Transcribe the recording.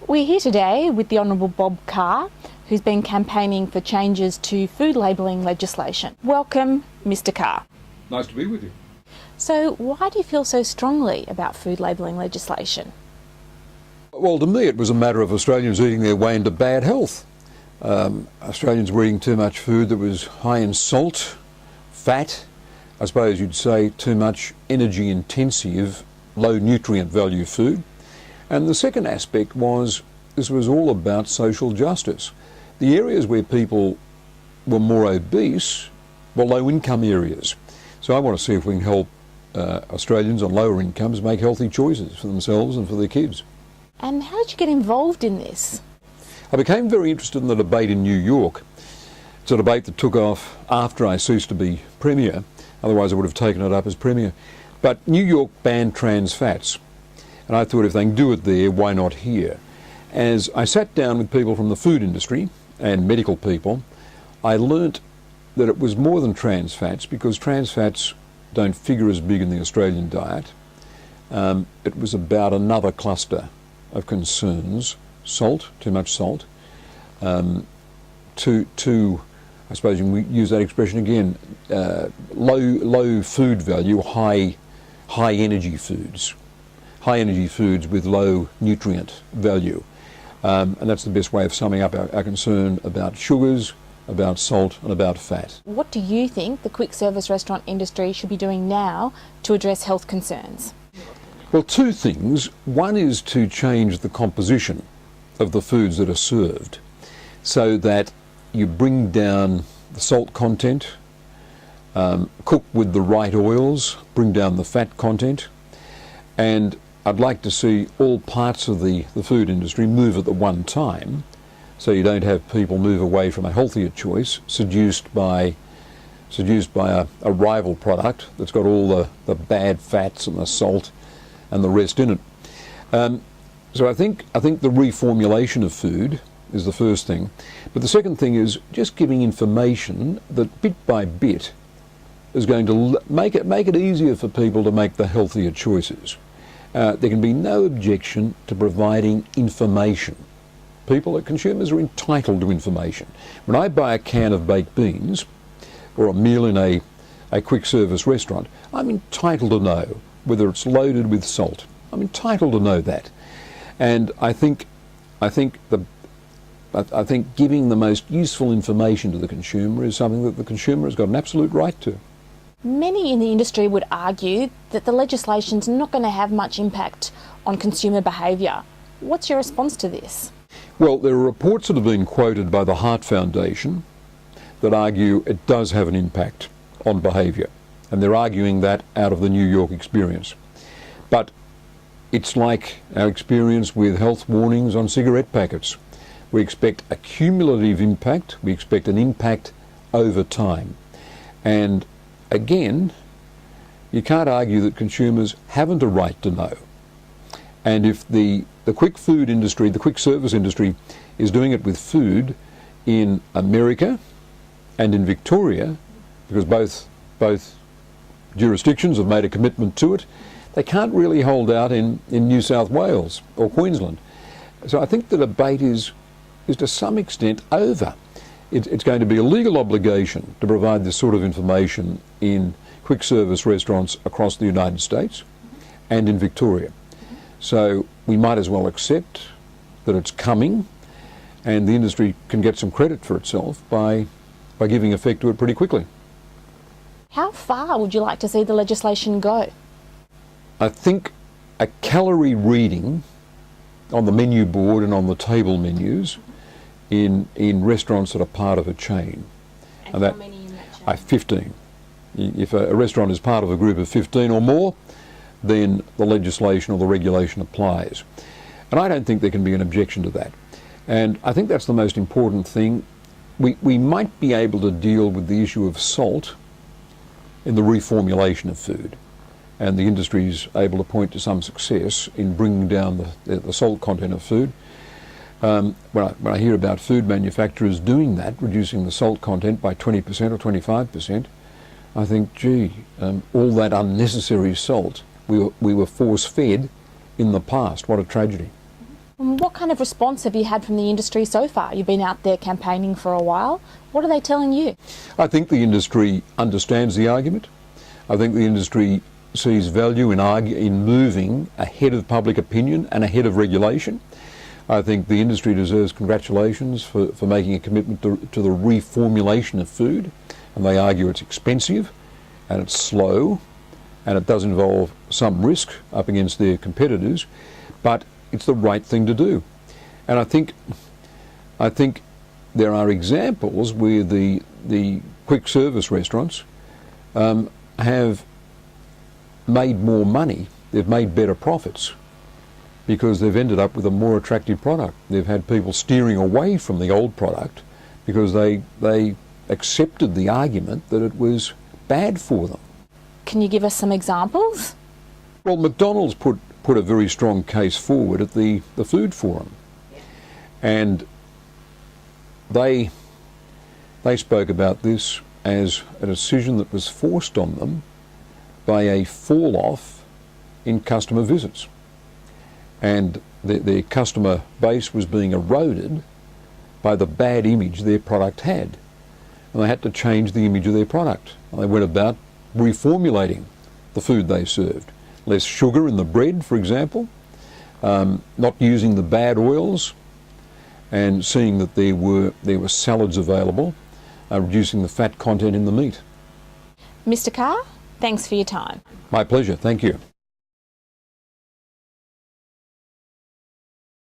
We're here today with the Honourable Bob Carr, who's been campaigning for changes to food labelling legislation. Welcome, Mr. Carr. Nice to be with you. So why do you feel so strongly about food labelling legislation? Well, to me it was a matter of Australians eating their way into bad health. Australians were eating too much food that was high in salt, fat, I suppose you'd say too much energy intensive, low nutrient value food. And the second aspect was this was all about social justice. The areas where people were more obese were low income areas. So I want to see if we can help Australians on lower incomes make healthy choices for themselves and for their kids. And how did you get involved in this? I became very interested in the debate in New York. It's a debate that took off after I ceased to be Premier, otherwise I would have taken it up as Premier. But New York banned trans fats, and I thought if they can do it there, why not here? As I sat down with people from the food industry and medical people, I learnt that it was more than trans fats, because trans fats don't figure as big in the Australian diet. It was about another cluster of concerns: salt, too much salt, I suppose you can use that expression again, low food value, high energy foods. High energy foods with low nutrient value. And that's the best way of summing up our concern about sugars, about salt and about fat. What do you think the quick service restaurant industry should be doing now to address health concerns? Well, two things. One is to change the composition of the foods that are served so that you bring down the salt content, cook with the right oils, bring down the fat content, and I'd like to see all parts of the food industry move at the one time, so you don't have people move away from a healthier choice seduced by a rival product that's got all the bad fats and the salt and the rest in it. So I think the reformulation of food is the first thing, but the second thing is just giving information that bit by bit is going to make it easier for people to make the healthier choices. There can be no objection to providing information. Consumers are entitled to information. When I buy a can of baked beans or a meal in a quick service restaurant, I'm entitled to know whether it's loaded with salt. I'm entitled to know that. And I think giving the most useful information to the consumer is something that the consumer has got an absolute right to. Many in the industry would argue that the legislation's not going to have much impact on consumer behaviour. What's your response to this? Well, there are reports that have been quoted by the Heart Foundation that argue it does have an impact on behaviour, and they're arguing that out of the New York experience. But it's like our experience with health warnings on cigarette packets. We expect a cumulative impact, we expect an impact over time. And again, you can't argue that consumers haven't a right to know. And if the quick food industry, the quick service industry, is doing it with food in America and in Victoria, because both jurisdictions have made a commitment to it, they can't really hold out in New South Wales or Queensland. So I think the debate is to some extent over. It's going to be a legal obligation to provide this sort of information in quick service restaurants across the United States and in Victoria. So we might as well accept that it's coming, and the industry can get some credit for itself by giving effect to it pretty quickly. How far would you like to see the legislation go? I think a calorie reading on the menu board and on the table menus in restaurants that are part of a chain. And how many in that chain? 15. If a restaurant is part of a group of 15 or more, then the legislation or the regulation applies. And I don't think there can be an objection to that. And I think that's the most important thing. We might be able to deal with the issue of salt in the reformulation of food, and the industry is able to point to some success in bringing down the salt content of food. When I hear about food manufacturers doing that, reducing the salt content by 20% or 25%, I think, gee, all that unnecessary salt we were force-fed in the past. What a tragedy. What kind of response have you had from the industry so far? You've been out there campaigning for a while. What are they telling you? I think the industry understands the argument. I think the industry sees value in moving ahead of public opinion and ahead of regulation. I think the industry deserves congratulations for making a commitment to the reformulation of food, and they argue it's expensive and it's slow and it does involve some risk up against their competitors, but it's the right thing to do. And I think there are examples where the quick service restaurants have made more money, they've made better profits because they've ended up with a more attractive product. They've had people steering away from the old product because they accepted the argument that it was bad for them. Can you give us some examples? Well, McDonald's put a very strong case forward at the Food Forum, and they spoke about this as a decision that was forced on them by a fall off in customer visits, and their customer base was being eroded by the bad image their product had, and they had to change the image of their product. And they went about reformulating the food they served. Less sugar in the bread, for example, not using the bad oils, and seeing that there were salads available, reducing the fat content in the meat. Mr. Carr, thanks for your time. My pleasure, thank you.